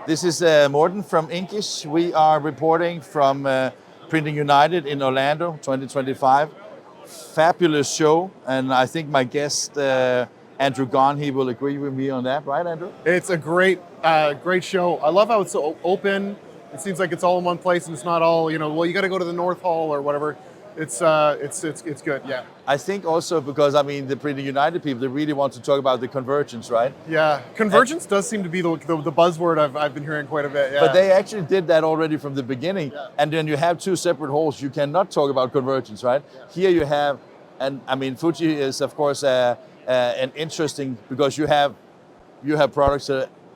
This is Morten from Inkish. We are reporting from Printing United in Orlando 2025. Fabulous show, and I think my guest Andrew Gahn, he will agree with me on that, right, Andrew? It's a great show. I love how it's so open. It seems like it's all in one place, and it's not all well. You got to go to the North Hall or whatever. It's good. Yeah. I think also because the Printing United people, they really want to talk about the convergence, right? Yeah, convergence does seem to be the buzzword I've been hearing quite a bit. Yeah. But they actually did that already from the beginning. Yeah. And then you have two separate halls. You cannot talk about convergence, right? Yeah. Here you have, and Fuji is of course an interesting, because you have products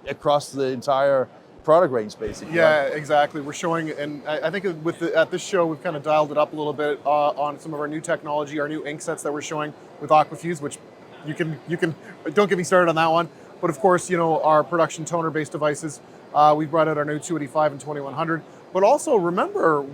across the entire product range, basically. Yeah, right? exactly. We're showing, and I think at this show we've kind of dialed it up a little bit on some of our new technology, our new ink sets that we're showing with Aquafuse, which you can don't get me started on that one. But of course, our production toner-based devices. We brought out our new 285 and 2100. But also remember,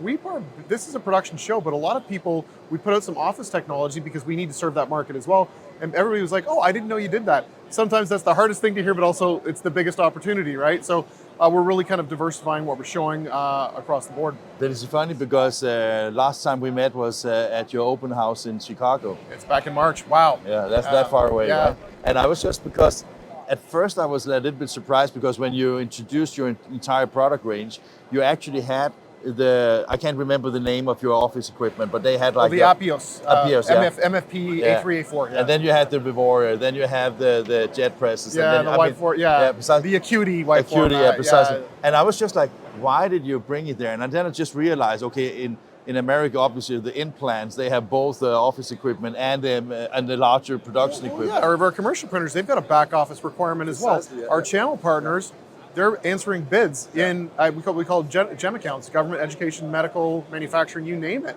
this is a production show, but a lot of people, we put out some office technology because we need to serve that market as well. And everybody was like, oh, I didn't know you did that. Sometimes that's the hardest thing to hear, but also it's the biggest opportunity, right? So we're really kind of diversifying what we're showing across the board. That is funny because last time we met was at your open house in Chicago. It's back in March. Wow. Yeah, that's that far away, yeah. right? And I was just, because at first I was a little bit surprised, because when you introduced your entire product range, you actually had I can't remember the name of your office equipment, but they had like the Apios, MFP A3, A4. Yeah. And then you had the Vivoria, then you have the jet presses. Yeah, and then, the white form, the Acuity white form. Acuity, yeah, precisely. Yeah. And I was just like, why did you bring it there? And then I just realized, okay, in America, obviously, the implants, they have both the office equipment and the larger production equipment. Yeah, or our commercial printers, they've got a back office requirement as well. Yeah. Our channel partners, they're answering bids in, we call GEM accounts, government, education, medical, manufacturing, you name it.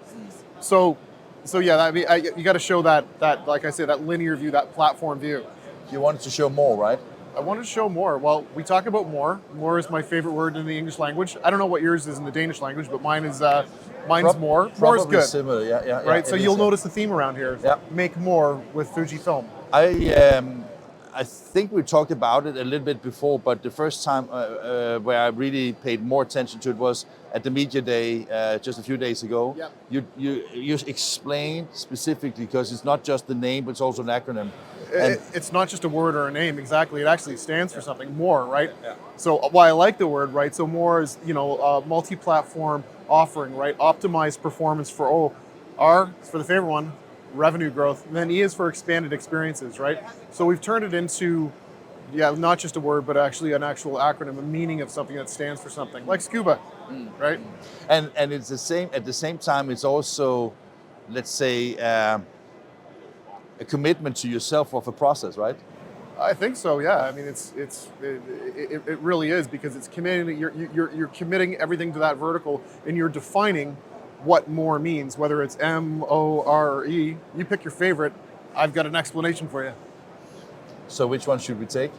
So yeah, you got to show that, like I say, that linear view, that platform view. You wanted to show more, right? I wanted to show more. Well, we talk about more. More is my favorite word in the English language. I don't know what yours is in the Danish language, but mine's more. More is good. Similar, yeah. Right, so you'll notice the theme around here. Yeah. Make more with Fujifilm. I think we talked about it a little bit before, but the first time where I really paid more attention to it was at the media day just a few days ago. Yeah. You explained specifically, because it's not just the name, but it's also an acronym. It's not just a word or a name, exactly. It actually stands for something, more, right? Yeah. So why I like the word, right? So more is, a multi-platform offering, right? Optimized performance for R is for the favorite one, revenue growth, and then E is for expanded experiences, right? So we've turned it into, not just a word, but actually an actual acronym, a meaning of something that stands for something, like scuba, right? And it's the same, at the same time, it's also, let's say, a commitment to yourself of a process, right? I think so, yeah. It really is, because it's committing. You're committing everything to that vertical, and you're defining what more means, whether it's M-O-R or E. You pick your favorite. I've got an explanation for you. So which one should we take?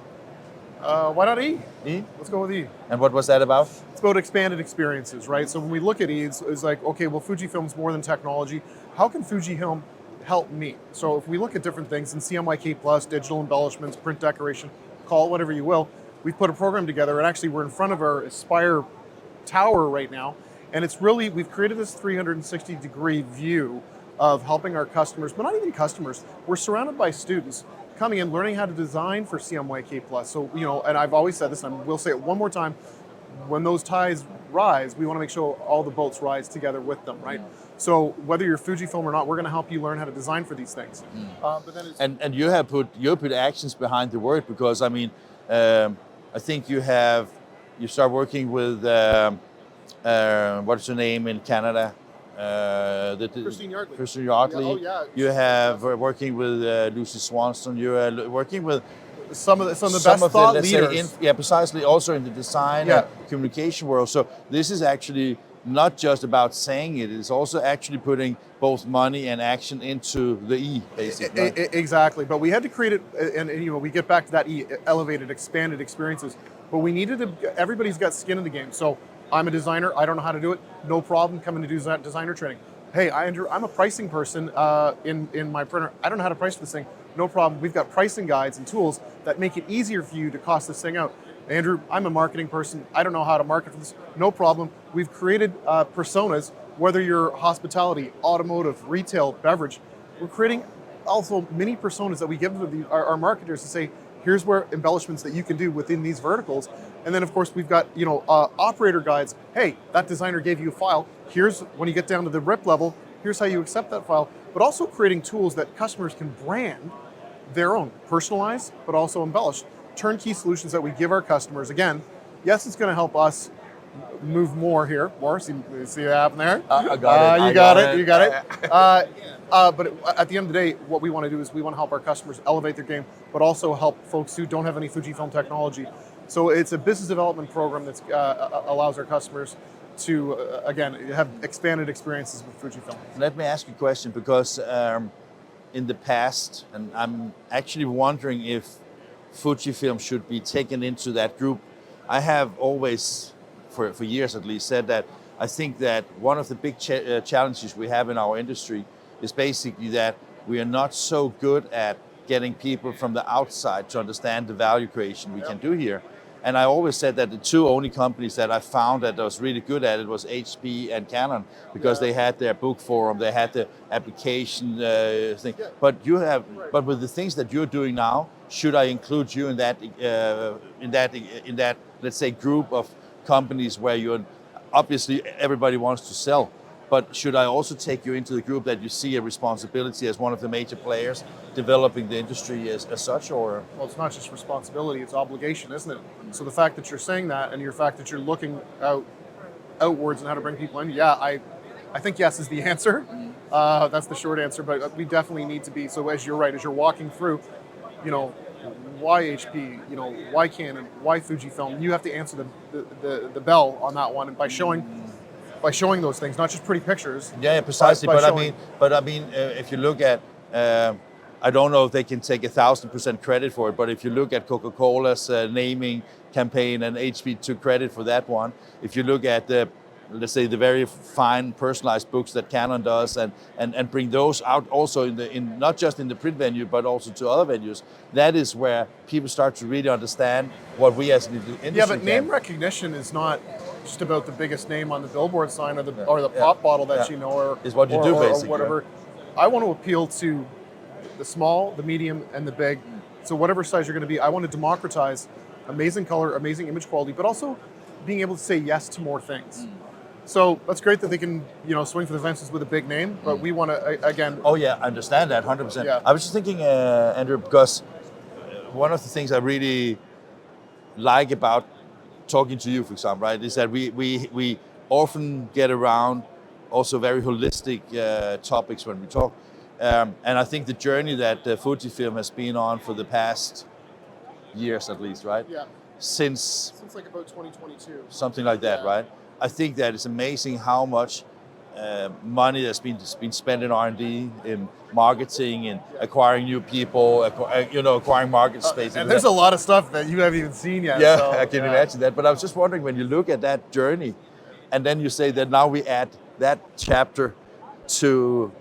Why not E? E? Let's go with E. And what was that about? It's about expanded experiences, right? So when we look at E, it's like, okay, well, Fujifilm's more than technology. How can Fujifilm help me? So if we look at different things in CMYK Plus, digital embellishments, print decoration, call it whatever you will, we've put a program together, and actually we're in front of our Aspire tower right now. And it's really, we've created this 360-degree view of helping our customers, but not even customers. We're surrounded by students coming in, learning how to design for CMYK+. So, and I've always said this, and we'll say it one more time, when those tides rise, we want to make sure all the boats rise together with them, right? So whether you're Fujifilm or not, we're going to help you learn how to design for these things. But then and you have put actions behind the word, because I think you start working with what's her name in Canada? Christine Yardley. Christine Yardley. Yeah, oh, yeah. You have working with Lucy Swanson. You are working with some of the best thought leaders. Precisely. Also in the design and communication world. So this is actually not just about saying it; it's also actually putting both money and action into the E, basically. Right? Exactly. But we had to create it, and we get back to that E, elevated, expanded experiences. But we needed to. Everybody's got skin in the game. So I'm a designer. I don't know how to do it. No problem. Coming to do that designer training. Hey, Andrew, I'm a pricing person in my printer. I don't know how to price this thing. No problem. We've got pricing guides and tools that make it easier for you to cost this thing out. Andrew, I'm a marketing person. I don't know how to market for this. No problem. We've created personas, whether you're hospitality, automotive, retail, beverage. We're creating also mini personas that we give to our marketers to say, here's where embellishments that you can do within these verticals. And then of course we've got operator guides. Hey, that designer gave you a file. Here's, when you get down to the rip level, here's how you accept that file. But also creating tools that customers can brand their own, personalized, but also embellished. Turnkey solutions that we give our customers. Again, yes, it's going to help us move more here. More, see what happened there? I got it. You got it. You got it. But at the end of the day, what we want to do is we want to help our customers elevate their game, but also help folks who don't have any Fujifilm technology. So it's a business development program that allows our customers to, again, have expanded experiences with Fujifilm. Let me ask you a question, because in the past, and I'm actually wondering if Fujifilm should be taken into that group. I have always, for years at least, said that I think that one of the big challenges we have in our industry is basically that we are not so good at getting people from the outside to understand the value creation we can do here. And I always said that the two only companies that I found that was really good at it was HP and Canon, because they had their book forum, they had the application thing. But but with the things that you're doing now, should I include you in that let's say group of companies where you're obviously everybody wants to sell? But should I also take you into the group that you see a responsibility as one of the major players developing the industry as such, or? Well, it's not just responsibility, it's obligation, isn't it? So the fact that you're saying that, and your fact that you're looking outwards and how to bring people in, yeah, I think yes is the answer. That's the short answer, but we definitely need to be, so as you're right, as you're walking through, why HP, why Canon, why Fujifilm, you have to answer the bell on that one, and by showing those things, not just pretty pictures. Yeah, precisely. But I mean, if you look at, I don't know if they can take 1,000% credit for it, but if you look at Coca-Cola's naming campaign, and HP took credit for that one. If you look at let's say the very fine personalized books that Canon does, and bring those out also in not just in the print venue, but also to other venues, that is where people start to really understand what we as an industry Yeah, but name recognition is not just about the biggest name on the billboard sign or the pop bottle that or is what you do basically, or whatever. I want to appeal to the small, the medium, and the big. So whatever size you're going to be, I want to democratize amazing color, amazing image quality, but also being able to say yes to more things. So that's great that they can, swing for the fences with a big name, but we want to, again... Oh yeah, I understand that, 100%. Yeah. I was just thinking, Andrew, because one of the things I really like about talking to you, for example, right, is that we often get around also very holistic topics when we talk. And I think the journey that Fujifilm has been on for the past years at least, right? Yeah. Since like about 2022. Something like that, right? I think that it's amazing how much money that's been spent in R&D, in marketing, in acquiring new people, acquiring market space. And there's a lot of stuff that you haven't even seen yet. Yeah, so, I can imagine that. But I was just wondering, when you look at that journey, and then you say that now we add that chapter to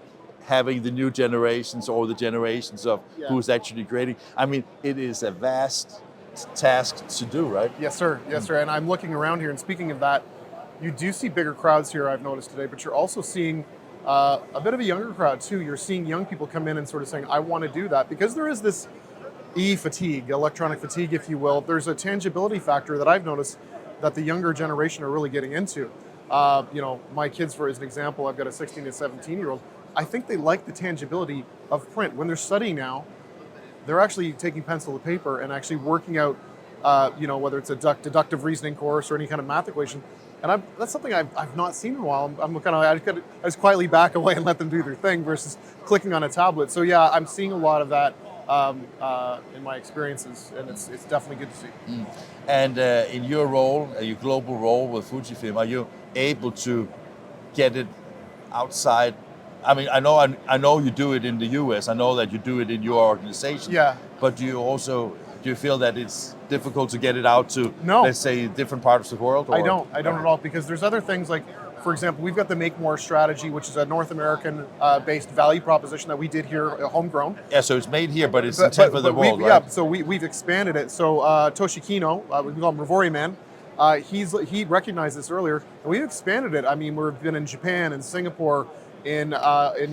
having the new generations, or the generations of who's actually creating. I mean, it is a vast task to do, right? Yes, sir. Yes, sir. And I'm looking around here, and speaking of that, you do see bigger crowds here, I've noticed today, but you're also seeing a bit of a younger crowd too. You're seeing young people come in and sort of saying, I want to do that, because there is this fatigue, electronic fatigue, if you will. There's a tangibility factor that I've noticed that the younger generation are really getting into. My kids, for as an example, I've got a 16 to 17-year-old. I think they like the tangibility of print. When they're studying now, they're actually taking pencil to paper and actually working out, whether it's a deductive reasoning course or any kind of math equation. And that's something I've not seen in a while. I just quietly back away and let them do their thing versus clicking on a tablet. So yeah, I'm seeing a lot of that in my experiences, and it's definitely good to see. And in your role, your global role with Fujifilm, are you able to get it outside? I mean, I know you do it in the US. I know that you do it in your organization. Yeah. But do you feel that it's difficult to get it out to, No. let's say, different parts of the world? Or? I don't at all, because there's other things like For example, we've got the Make More strategy, which is a North American based value proposition that we did here, homegrown. Yeah, so it's made here, but it's intended for the world, right? Yeah, so we've expanded it. So Toshi Kino, we call him Revori Man, he recognized this earlier, and we've expanded it. I mean, we've been in Japan and Singapore, in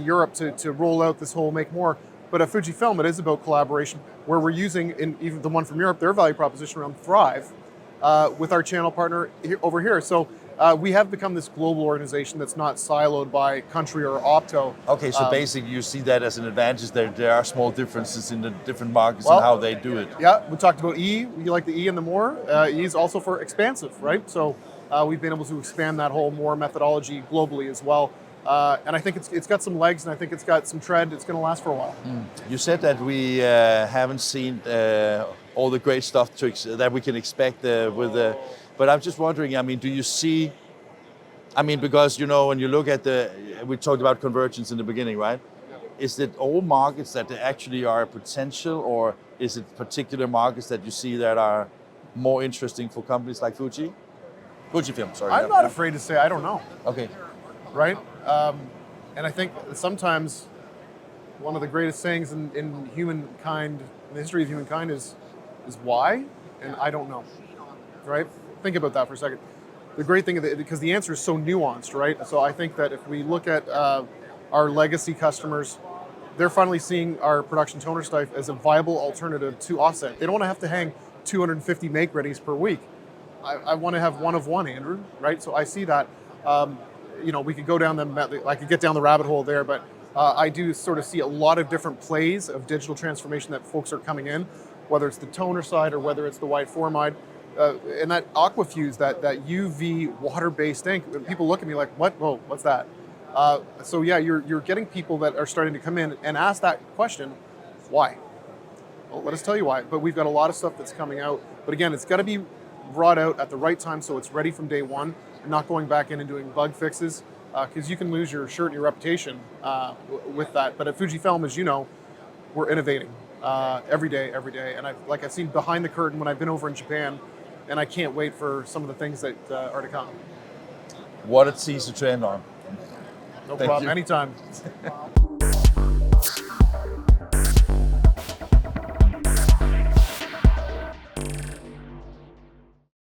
Europe to roll out this whole Make More. But at Fujifilm, it is about collaboration, where we're using, in even the one from Europe, their value proposition around Thrive, with our channel partner over here. So we have become this global organization that's not siloed by country or opto. Okay, so basically you see that as an advantage, that there are small differences in the different markets and how they do it. Yeah, we talked about E. We like the E and the More. E is also for expansive, right? So we've been able to expand that whole More methodology globally as well. And I think it's got some legs, and I think it's got some tread. It's going to last for a while. You said that we haven't seen all the great stuff that we can expect with the. But I'm just wondering. I mean, do you see? I mean, because when you look at we talked about convergence in the beginning, right? Is it all markets that actually are potential, or is it particular markets that you see that are more interesting for companies like Fujifilm? Sorry. I'm not afraid to say I don't know. Okay. Right? And I think sometimes one of the greatest sayings in humankind, in the history of humankind, is why, and I don't know. Right? Think about that for a second. The great thing, because the answer is so nuanced, right? So I think that if we look at our legacy customers, they're finally seeing our production toner stuff as a viable alternative to offset. They don't want to have to hang 250 make-readies per week. I want to have one of one, Andrew, right? So I see that. We could go down I could get down the rabbit hole there, but I do sort of see a lot of different plays of digital transformation that folks are coming in, whether it's the toner side or whether it's the white formide. And that Aquafuse, that UV water-based ink, people look at me like, what? Whoa, what's that? So yeah, you're getting people that are starting to come in and ask that question, why? Well, let us tell you why. But we've got a lot of stuff that's coming out. But again, it's got to be brought out at the right time so it's ready from day one, and not going back in and doing bug fixes, because you can lose your shirt and your reputation with that. But at Fujifilm, as you know, we're innovating every day. And I've seen behind the curtain when I've been over in Japan, and I can't wait for some of the things that are to come. What it sees the trend on. No problem. Anytime.